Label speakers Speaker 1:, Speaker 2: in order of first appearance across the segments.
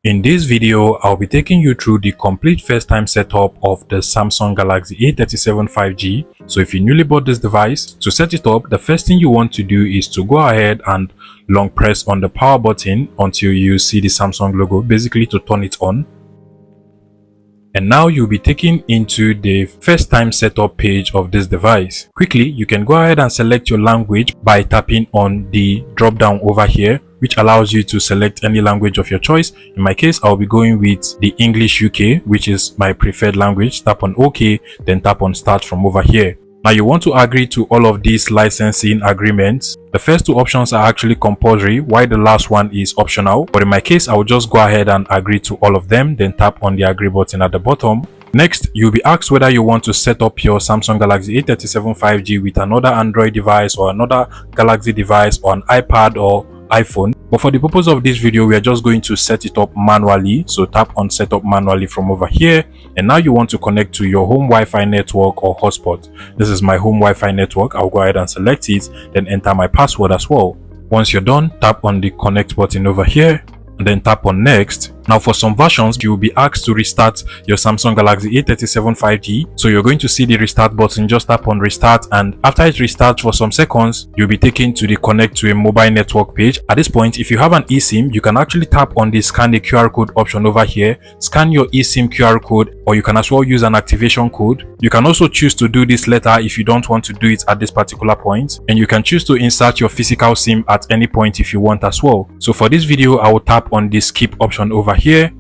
Speaker 1: In this video, I'll be taking you through the complete first time setup of the Samsung Galaxy A37 5G. So if you newly bought this device, to set it up, the first thing you want to do is to go ahead and long press on the power button until you see the Samsung logo, basically to turn it on. And now you'll be taken into the first time setup page of this device. Quickly, you can go ahead and select your language by tapping on the drop down over here, which allows you to select any language of your choice. In my case, I'll be going with the English UK, which is my preferred language. Tap on OK, then tap on Start from over here. Now you want to agree to all of these licensing agreements. The first two options are actually compulsory, while the last one is optional. But in my case, I will just go ahead and agree to all of them, then tap on the agree button at the bottom. Next, you'll be asked whether you want to set up your Samsung Galaxy A37 5G with another Android device or another Galaxy device or an iPad or iPhone. But for the purpose of this video, we are just going to set it up manually. So tap on setup manually from over here. And now you want to connect to your home Wi-Fi network or hotspot. This is my home Wi-Fi network. I'll go ahead and select it, then enter my password as well. Once you're done, tap on the connect button over here and then tap on next. Now for some versions, you will be asked to restart your Samsung Galaxy A37 5G. So you're going to see the restart button, just tap on restart, and after it restarts for some seconds, you'll be taken to the connect to a mobile network page. At this point, if you have an eSIM, you can actually tap on the scan the QR code option over here, scan your eSIM QR code, or you can as well use an activation code. You can also choose to do this later if you don't want to do it at this particular point, and you can choose to insert your physical SIM at any point if you want as well. So for this video, I will tap on the skip option over here.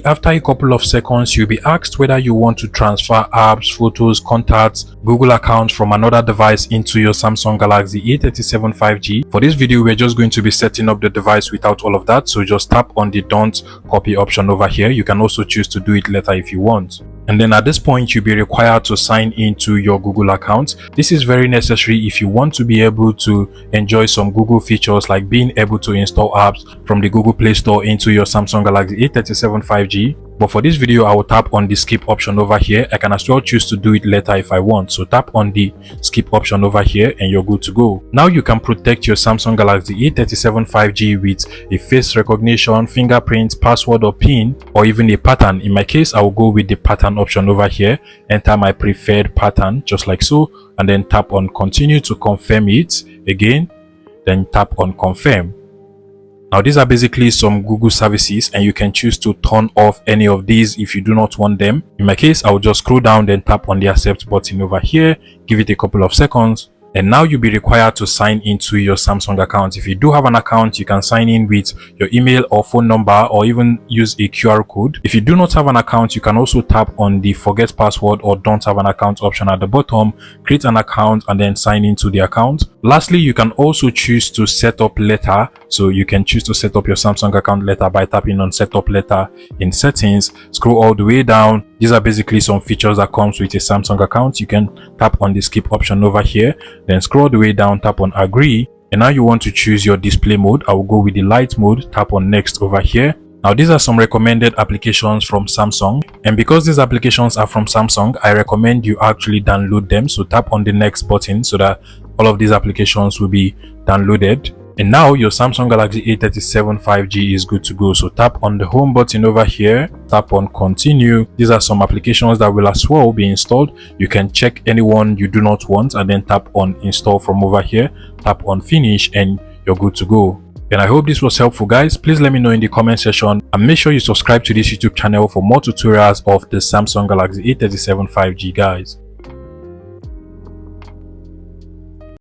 Speaker 1: After a couple of seconds, you'll be asked whether you want to transfer apps, photos, contacts, Google accounts from another device into your Samsung Galaxy A37 5G. For this video, we're just going to be setting up the device without all of that. So just tap on the don't copy option over here. You can also choose to do it later if you want. And then at this point, you'll be required to sign into your Google account. This is very necessary if you want to be able to enjoy some Google features like being able to install apps from the Google Play Store into your Samsung Galaxy A37 5G. But for this video, I will tap on the skip option over here. I can as well choose to do it later if I want. So tap on the skip option over here and you're good to go. Now you can protect your Samsung Galaxy A37 5G with a face recognition, fingerprint, password or PIN, or even a pattern. In my case, I will go with the pattern option over here. Enter my preferred pattern just like so, and then tap on continue to confirm it again, then tap on confirm. Now these are basically some Google services and you can choose to turn off any of these if you do not want them. In my case, I will just scroll down, then tap on the accept button over here, give it a couple of seconds. And now you'll be required to sign into your Samsung account. If you do have an account, you can sign in with your email or phone number or even use a QR code. If you do not have an account, you can also tap on the forget password or don't have an account option at the bottom, create an account and then sign into the account. Lastly, you can also choose to set up later. So you can choose to set up your Samsung account later by tapping on setup later in settings, scroll all the way down. These are basically some features that comes with a Samsung account. You can tap on the skip option over here, then scroll the way down, tap on agree. And now you want to choose your display mode. I will go with the light mode, tap on next over here. Now these are some recommended applications from Samsung, and because these applications are from Samsung, I recommend you actually download them. So tap on the next button so that all of these applications will be downloaded. And now your Samsung Galaxy A37 5G is good to go. So tap on the home button over here, tap on continue. These are some applications that will as well be installed. You can check any one you do not want and then tap on install from over here, tap on finish and you're good to go. And I hope this was helpful, guys. Please let me know in the comment section and make sure you subscribe to this YouTube channel for more tutorials of the Samsung Galaxy A37 5G, guys.